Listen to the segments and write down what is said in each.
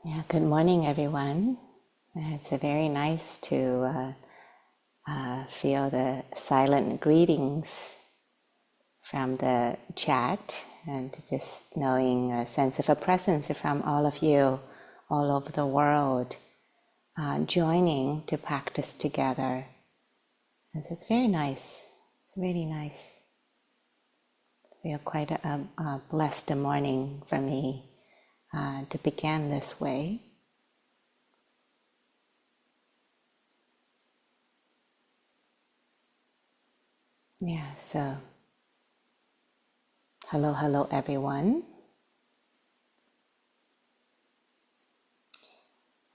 Yeah, good morning, everyone. It's very nice to feel the silent greetings from the chat and just knowing a sense of a presence from all of you all over the world joining to practice together. And so it's very nice. It's really nice. I feel quite a blessed morning for me to begin this way. Yeah, so hello everyone.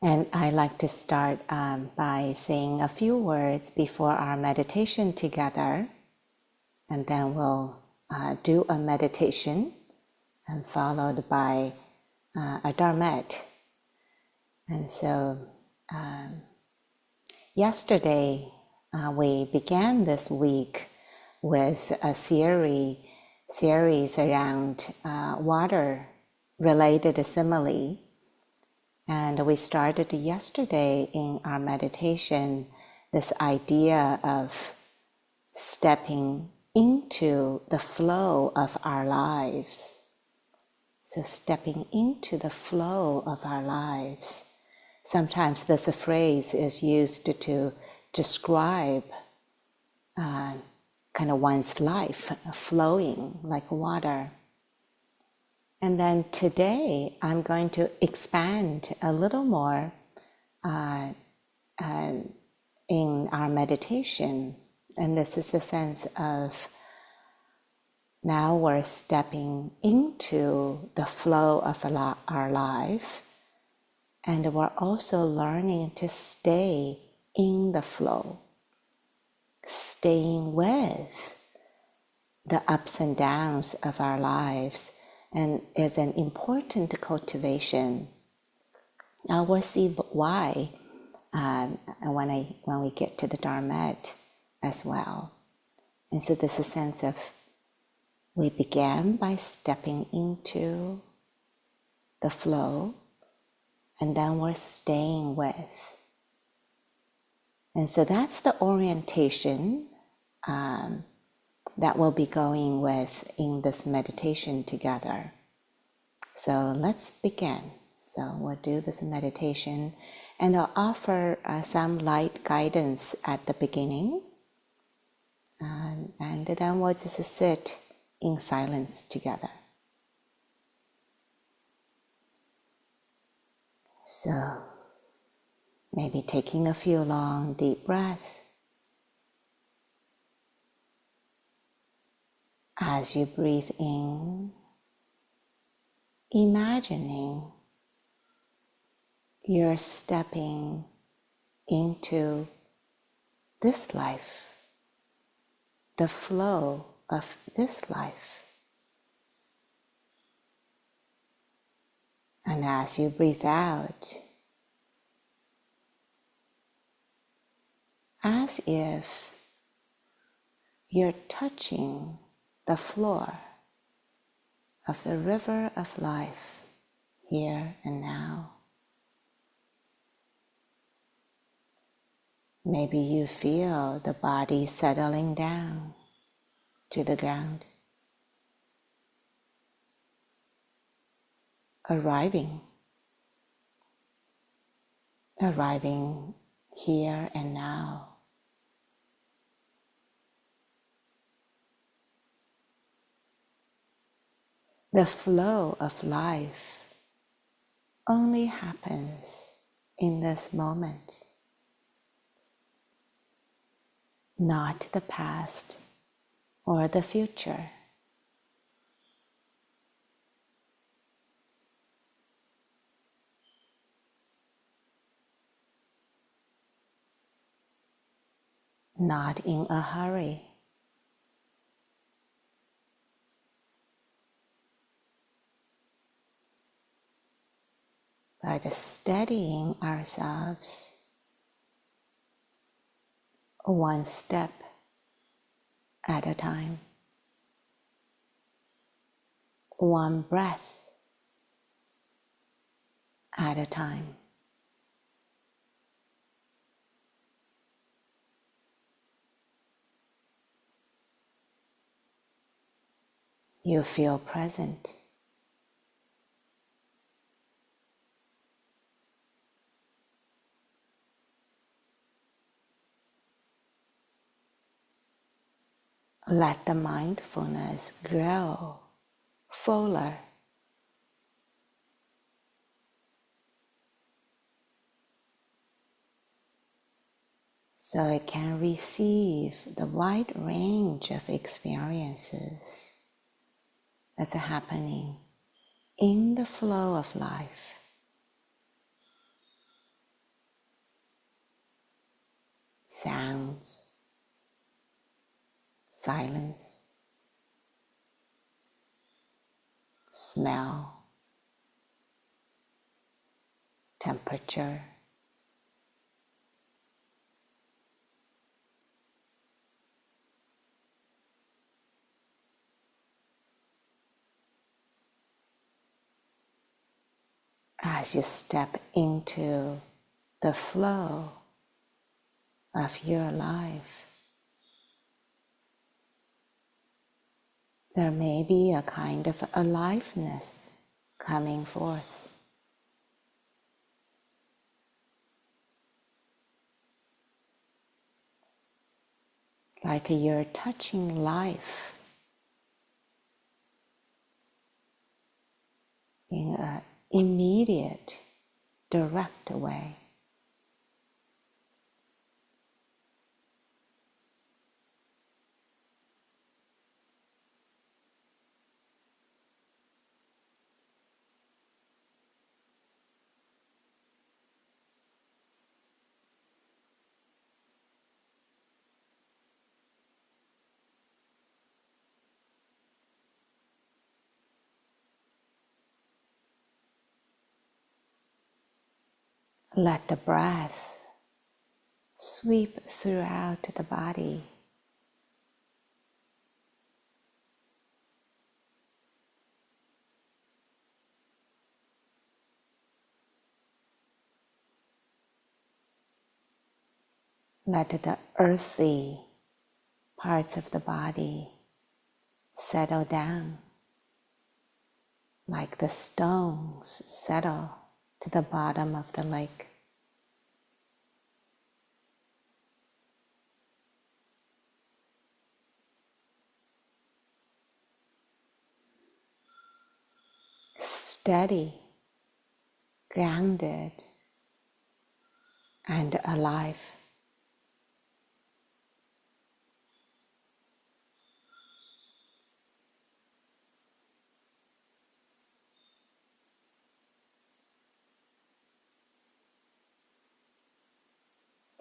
And I like to start by saying a few words before our meditation together, and then we'll do a meditation and followed by a Dharmette. And so yesterday we began this week with a series around water-related simile. And we started yesterday in our meditation this idea of stepping into the flow of our lives. So stepping into the flow of our lives. Sometimes this phrase is used to describe kind of one's life flowing like water. And then today, I'm going to expand a little more in our meditation. And this is the sense of now we're stepping into the flow of our life. And we're also learning to stay in the flow, staying with the ups and downs of our lives. And is an important cultivation. Now we'll see why when we get to the Dharmette as well. And so this is a sense of we began by stepping into the flow, and then we're staying with. And so that's the orientation that we'll be going with in this meditation together. So let's begin. So we'll do this meditation, and I'll offer some light guidance at the beginning, and then we'll just sit in silence together. So maybe taking a few long, deep breaths. As you breathe in, imagining you're stepping into this life, the flow of this life. And as you breathe out, as if you're touching the floor of the river of life here and now. Maybe you feel the body settling down to the ground, arriving here and now. The flow of life only happens in this moment, not the past or the future. Not in a hurry. But steadying ourselves one step at a time, one breath at a time. You feel present. Let the mindfulness grow fuller. So it can receive the wide range of experiences that's happening in the flow of life. Sounds, silence, smell, temperature, as you step into the flow of your life, there may be a kind of aliveness coming forth. Like you're touching life in an immediate, direct way. Let the breath sweep throughout the body. Let the earthy parts of the body settle down, like the stones settle to the bottom of the lake. Steady, grounded, and alive.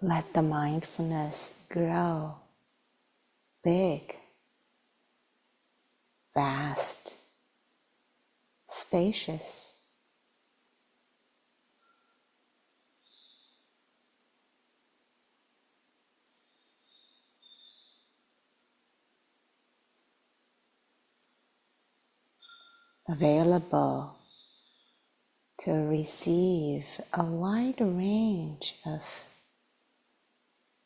Let the mindfulness grow big, vast, spacious. Available to receive a wide range of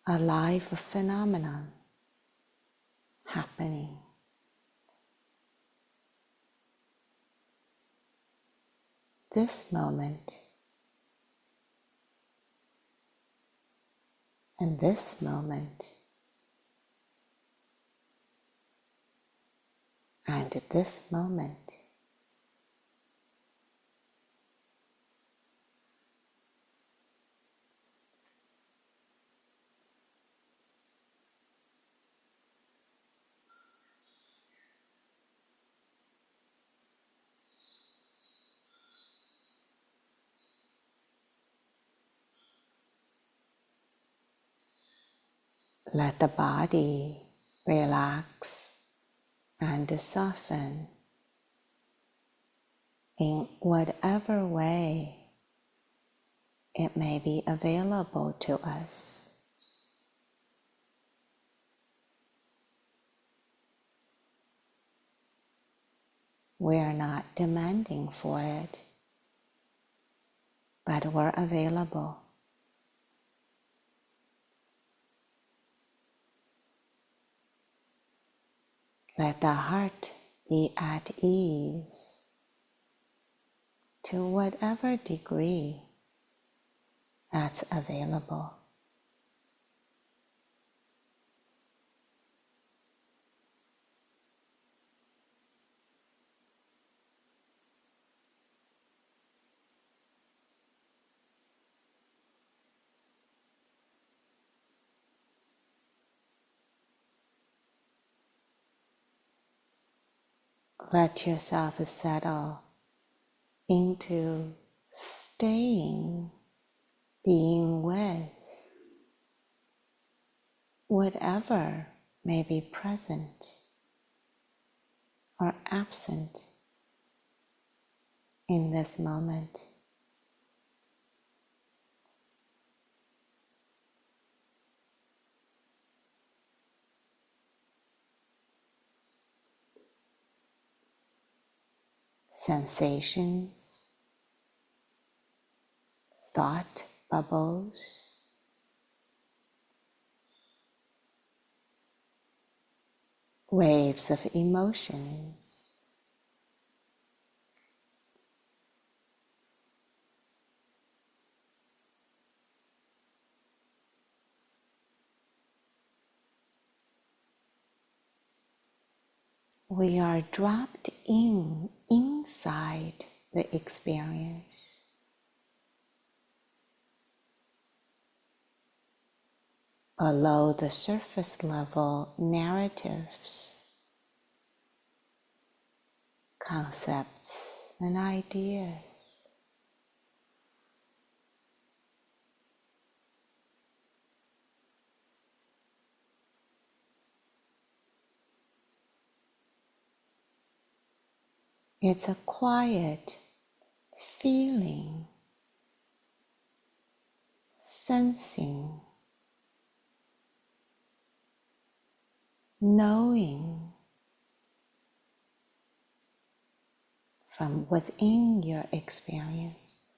alive phenomenon happening. This moment and this moment and this moment. Let the body relax and soften in whatever way it may be available to us. We are not demanding for it. but we're available. Let the heart be at ease to whatever degree that's available. Let yourself settle into staying, being with whatever may be present or absent in this moment. Sensations, thought bubbles, waves of emotions, we are dropped inside the experience. Below the surface level narratives, concepts, and ideas. It's a quiet feeling, sensing, knowing from within your experience.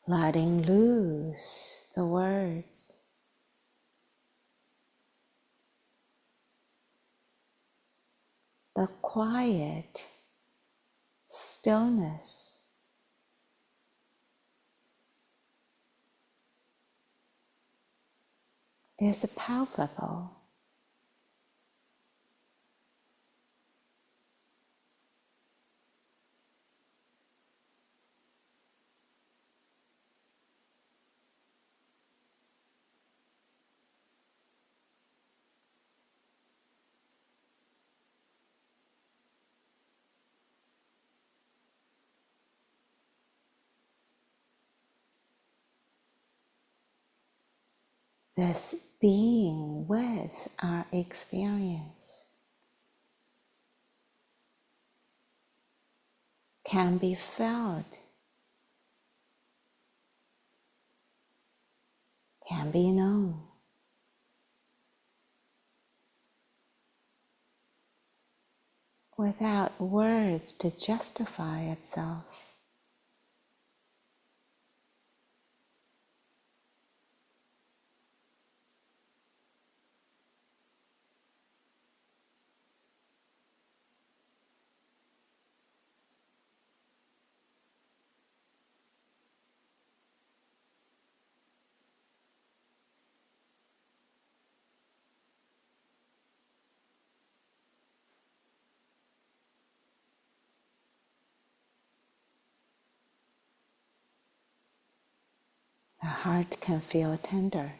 Letting loose the words. The quiet stillness is palpable. this being with our experience can be felt, can be known, without words to justify itself. The heart can feel tender.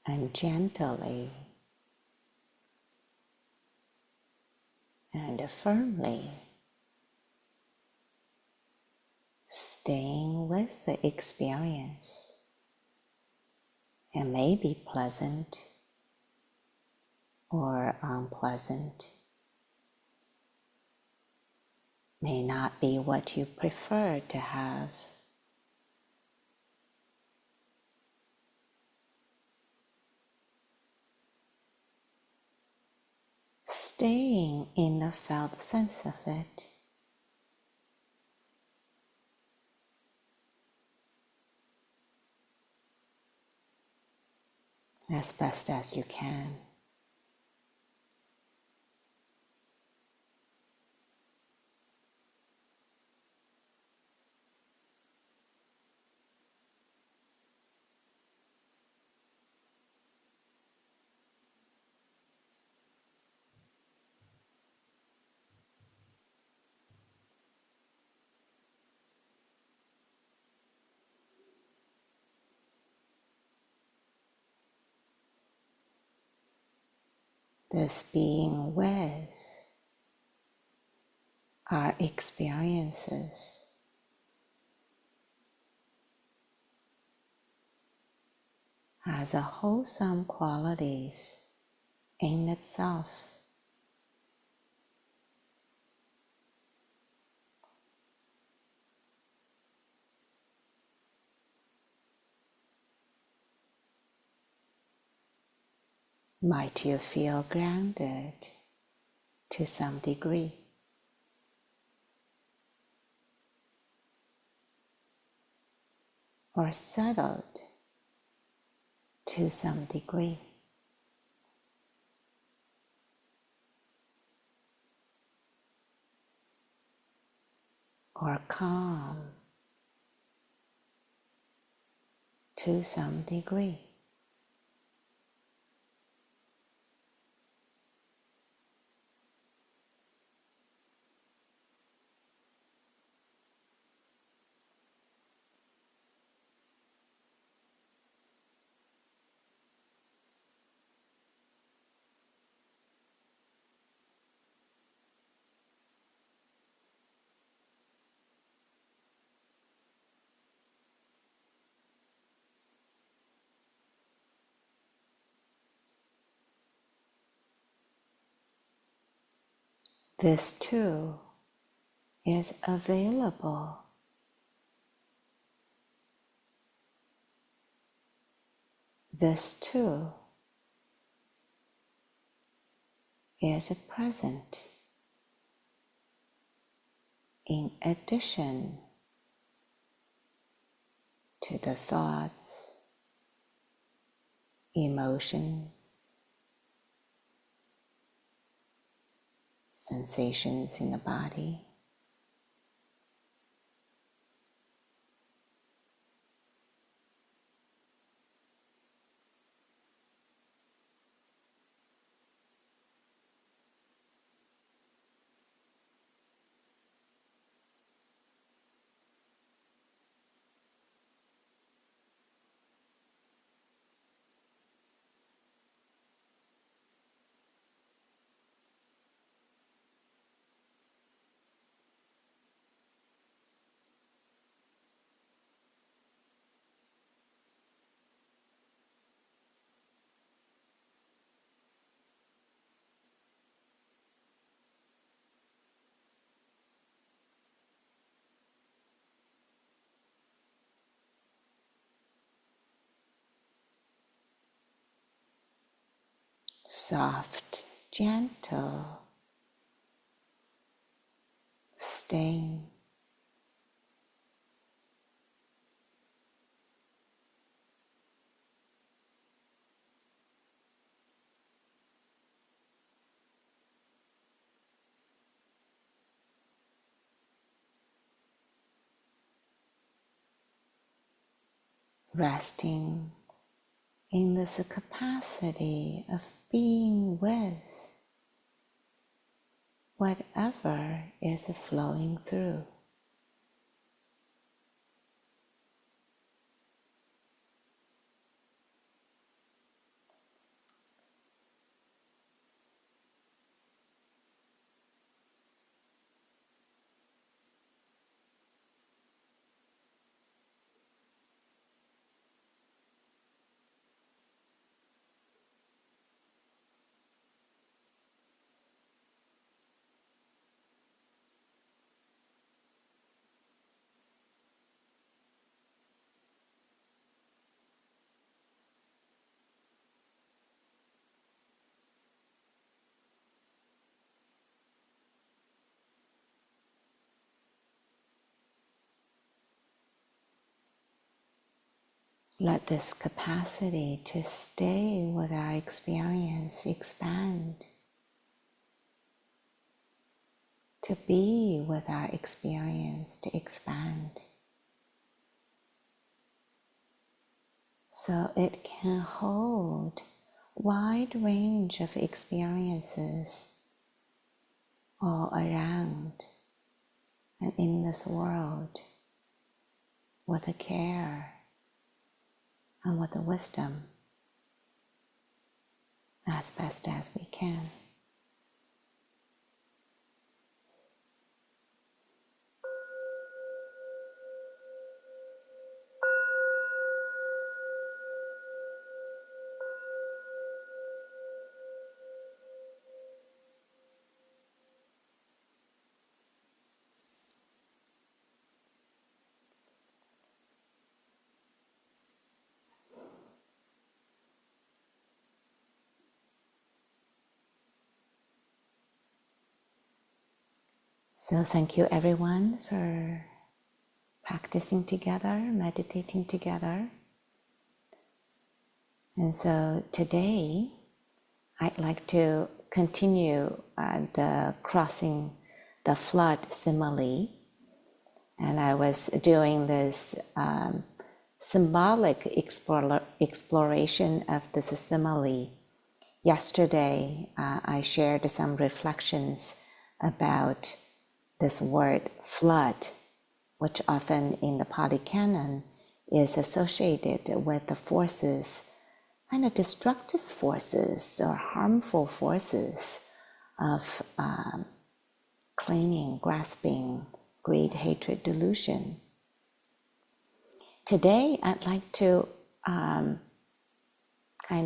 and gently and firmly staying with the experience. It may be pleasant or unpleasant, may not be what you prefer to have. Staying in the felt sense of it, as best as you can. This being with our experiences has a wholesome qualities in itself. Might you feel grounded to some degree? Or settled to some degree? Or calm to some degree? This too is available. This too is present in addition to the thoughts, emotions, sensations in the body. Soft, gentle, staying. Resting in this capacity of being with whatever is flowing through. let this capacity to stay with our experience expand, to be with our experience to expand, so it can hold wide range of experiences all around and in this world with the care and with the wisdom as best as we can. So thank you everyone for practicing together, meditating together. And so today, I'd like to continue the crossing the flood simile. And I was doing this symbolic exploration of this simile. Yesterday, I shared some reflections about this word flood, which often in the Pali Canon is associated with the forces, kind of destructive forces or harmful forces of clinging, grasping, greed, hatred, delusion. Today, I'd like to kind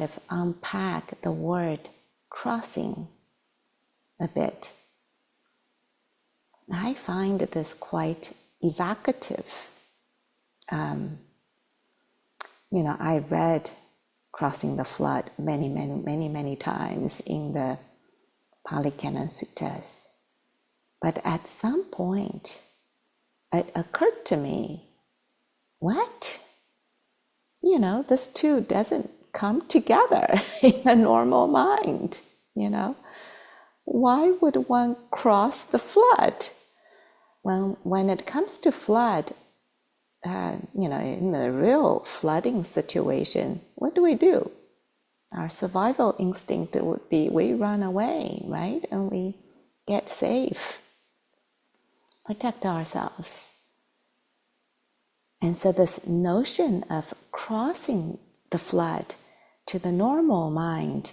of unpack the word crossing a bit. I find this quite evocative. I read Crossing the Flood many times in the Pali Canon Suttas. But at some point, it occurred to me, what? This two doesn't come together in a normal mind, Why would one cross the flood? When it comes to flood, in the real flooding situation, what do? Our survival instinct would be we run away, right? And we get safe, protect ourselves. And so this notion of crossing the flood to the normal mind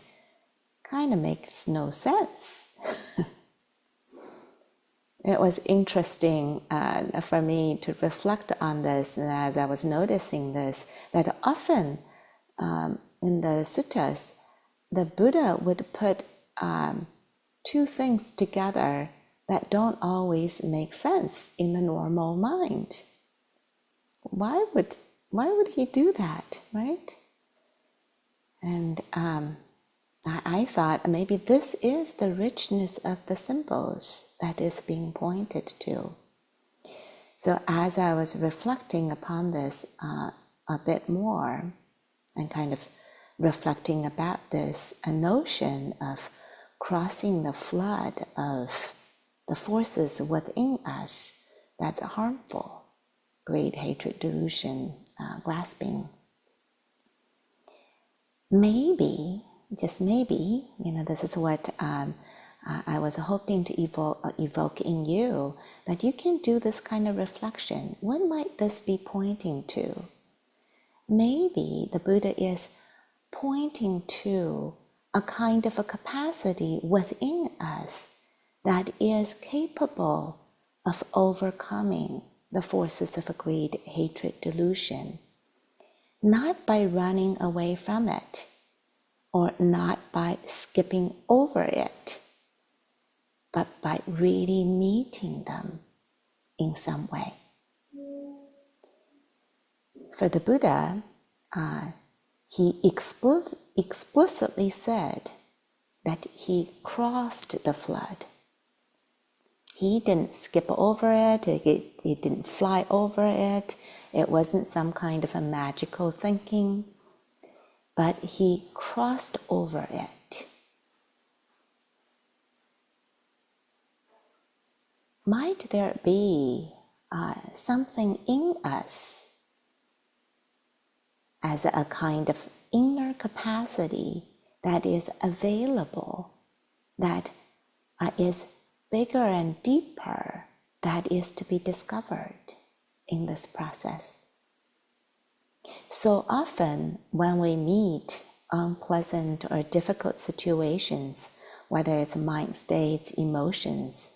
kind of makes no sense. It was interesting for me to reflect on this, and as I was noticing this, that often in the suttas, the Buddha would put two things together that don't always make sense in the normal mind. Why would he do that, right? And I thought maybe this is the richness of the symbols that is being pointed to. So as I was reflecting upon this a bit more, and kind of reflecting about this, a notion of crossing the flood of the forces within us that's harmful, greed, hatred, delusion, grasping. Maybe, just maybe, this is what I was hoping to evoke in you, that you can do this kind of reflection. What might this be pointing to? Maybe the Buddha is pointing to a kind of a capacity within us that is capable of overcoming the forces of greed, hatred, delusion, not by running away from it, or not by skipping over it, but by really meeting them in some way. For the Buddha, he explicitly said that he crossed the flood. He didn't skip over it, he didn't fly over it. It wasn't some kind of a magical thinking, but he crossed over it. Might there be something in us as a kind of inner capacity that is available, that is bigger and deeper, that is to be discovered in this process? So often when we meet unpleasant or difficult situations, whether it's mind states, emotions,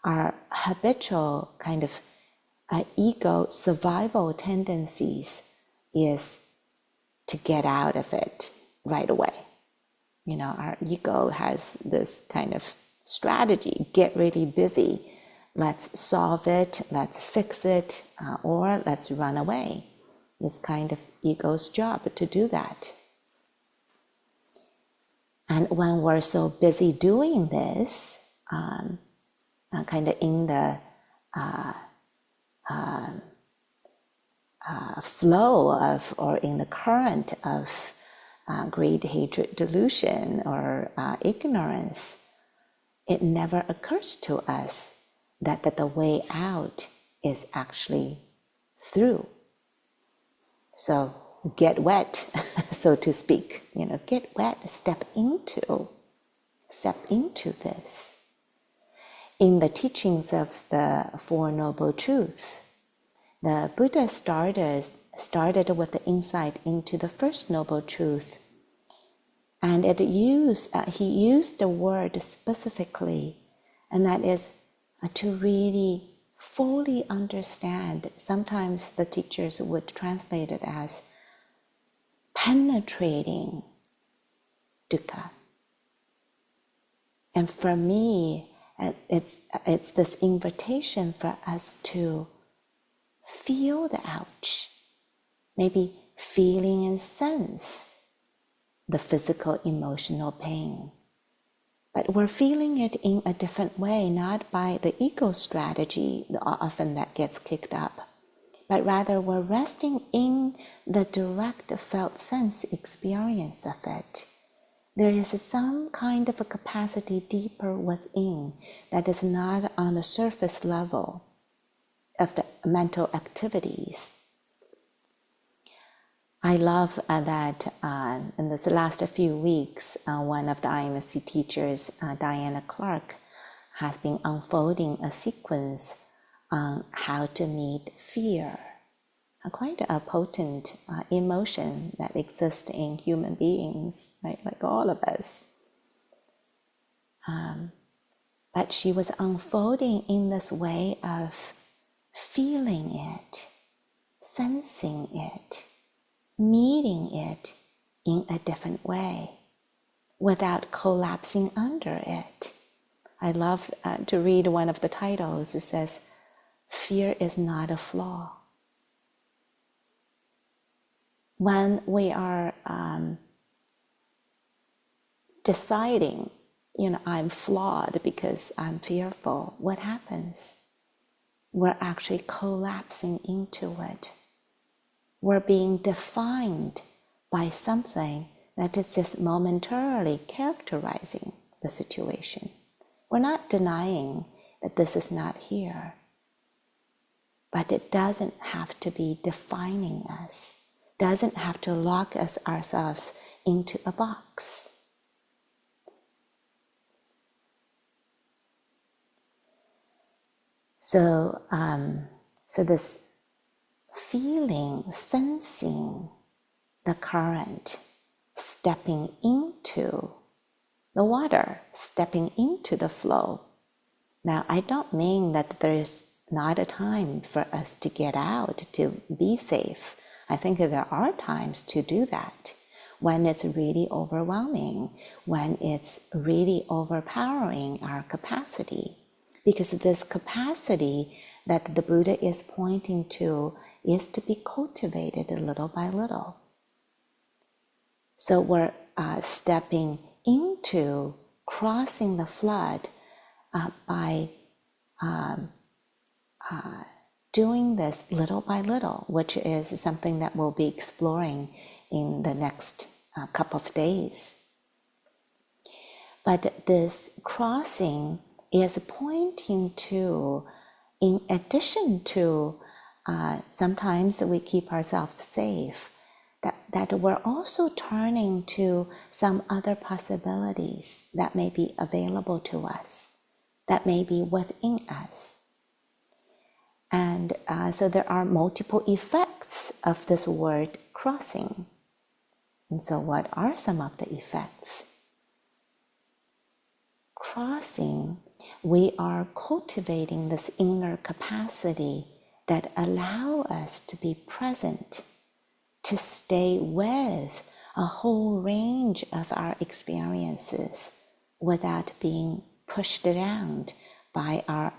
our habitual kind of ego survival tendencies is to get out of it right away. Our ego has this kind of strategy: get really busy, let's solve it, let's fix it, or let's run away. It's kind of ego's job to do that. And when we're so busy doing this, kind of in the flow of, or in the current of greed, hatred, delusion, or ignorance, it never occurs to us that the way out is actually through. So get wet, so to speak, get wet, step into this. In the teachings of the Four Noble Truths, the Buddha started with the insight into the First Noble Truth, and he used the word specifically, and that is to really fully understand. Sometimes the teachers would translate it as penetrating dukkha. And for me, it's this invitation for us to feel the ouch, maybe feeling and sense the physical, emotional pain. But we're feeling it in a different way, not by the ego strategy, often that gets kicked up, but rather we're resting in the direct felt sense experience of it. There is some kind of a capacity deeper within that is not on the surface level of the mental activities. I love that in this last few weeks, one of the IMC teachers, Diana Clark, has been unfolding a sequence on how to meet fear, quite a potent emotion that exists in human beings, right? Like all of us. But she was unfolding in this way of feeling it, sensing it, meeting it in a different way without collapsing under it. I love to read one of the titles. It says, "Fear is not a flaw." When we are deciding, I'm flawed because I'm fearful, what happens? We're actually collapsing into it. We're being defined by something that is just momentarily characterizing the situation. We're not denying that this is not here, but it doesn't have to be defining us, doesn't have to lock us ourselves into a box. So this feeling, sensing the current, stepping into the water, stepping into the flow. Now, I don't mean that there is not a time for us to get out, to be safe. I think there are times to do that when it's really overwhelming, when it's really overpowering our capacity. Because this capacity that the Buddha is pointing to is to be cultivated little by little. So we're stepping into crossing the flood by doing this little by little, which is something that we'll be exploring in the next couple of days. But this crossing is pointing to, in addition to sometimes we keep ourselves safe, that we're also turning to some other possibilities that may be available to us, that may be within us. And so there are multiple effects of this word crossing. And so what are some of the effects? Crossing, we are cultivating this inner capacity that allow us to be present, to stay with a whole range of our experiences without being pushed around by our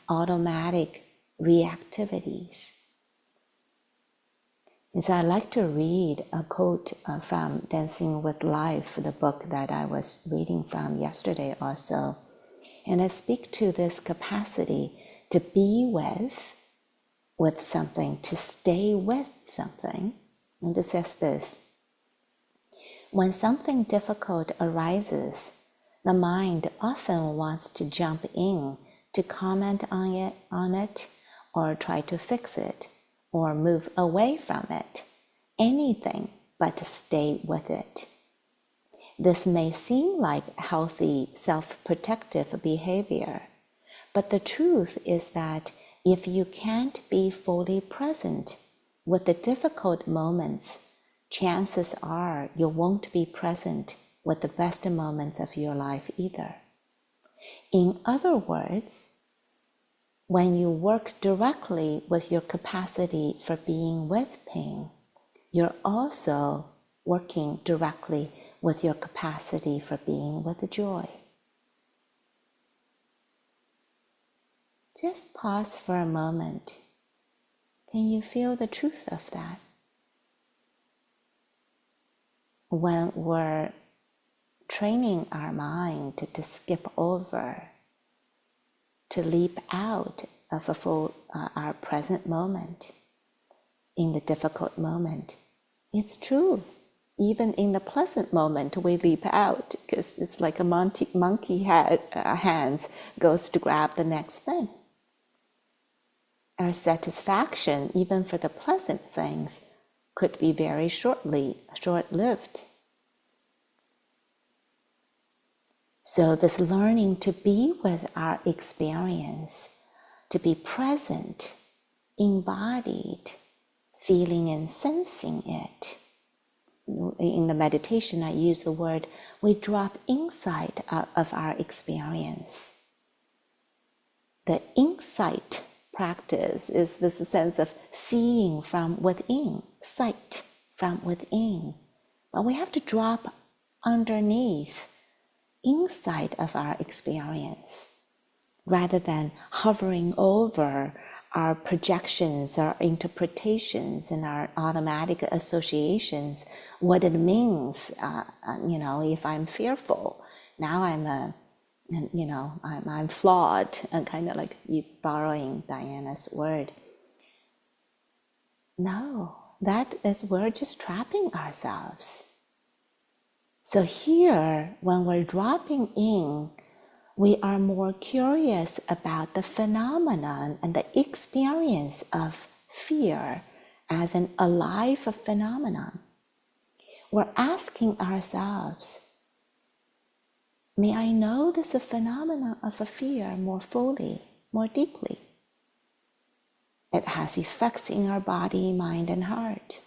automatic reactivities. And so I like to read a quote from Dancing with Life, the book that I was reading from yesterday also. And I speak to this capacity to be with something, to stay with something. And it says this: when something difficult arises, the mind often wants to jump in to comment on it, or try to fix it, or move away from it, anything but to stay with it. This may seem like healthy self-protective behavior, but the truth is that if you can't be fully present with the difficult moments, chances are you won't be present with the best moments of your life either. In other words, when you work directly with your capacity for being with pain, you're also working directly with your capacity for being with the joy. Just pause for a moment. Can you feel the truth of that? When we're training our mind to skip over, to leap out of our present moment, in the difficult moment, it's true. Even in the pleasant moment, we leap out because it's like a monkey hands goes to grab the next thing. Our satisfaction, even for the pleasant things, could be very short-lived. So this learning to be with our experience, to be present, embodied, feeling and sensing it. In the meditation, I use the word, we drop inside of our experience. The insight practice is this sense of seeing from within, sight from within. But we have to drop underneath, inside of our experience, rather than hovering over our projections, our interpretations, and our automatic associations, what it means, if I'm fearful, now I'm flawed, and kind of like you borrowing Diana's word. No, that is, we're just trapping ourselves. So here, when we're dropping in, we are more curious about the phenomenon and the experience of fear as an alive phenomenon. We're asking ourselves, may I know this phenomenon of a fear more fully, more deeply? It has effects in our body, mind, and heart.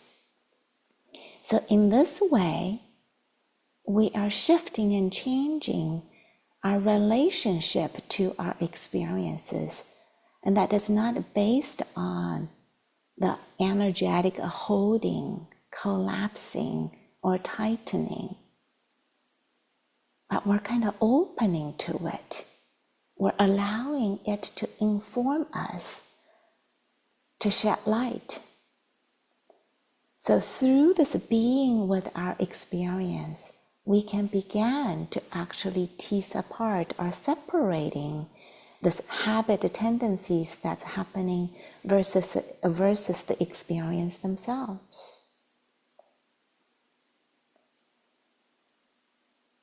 So in this way, we are shifting and changing our relationship to our experiences, and that is not based on the energetic holding, collapsing, or tightening, but we're kind of opening to it. We're allowing it to inform us, to shed light. So through this being with our experience, we can begin to actually tease apart or separating this habit tendencies that's happening versus the experience themselves.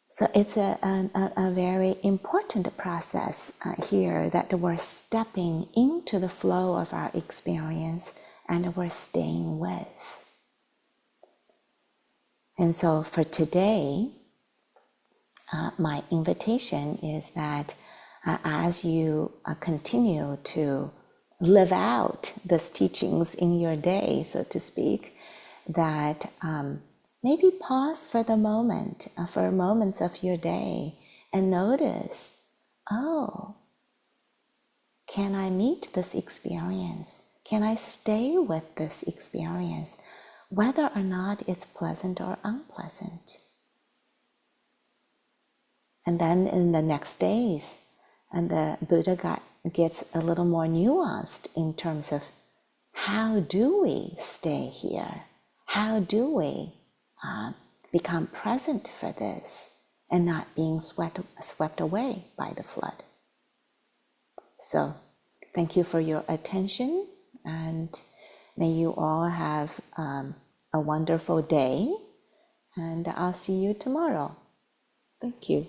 So it's a very important process here, that we're stepping into the flow of our experience and we're staying with. And so for today, my invitation is that as you continue to live out these teachings in your day, so to speak, that maybe pause for the moment, for moments of your day, and notice, oh, can I meet this experience? Can I stay with this experience, whether or not it's pleasant or unpleasant? And then in the next days, and the Buddha gets a little more nuanced in terms of how do we stay here? How do we become present for this and not being swept away by the flood? So thank you for your attention, and may you all have a wonderful day, and I'll see you tomorrow. Thank you.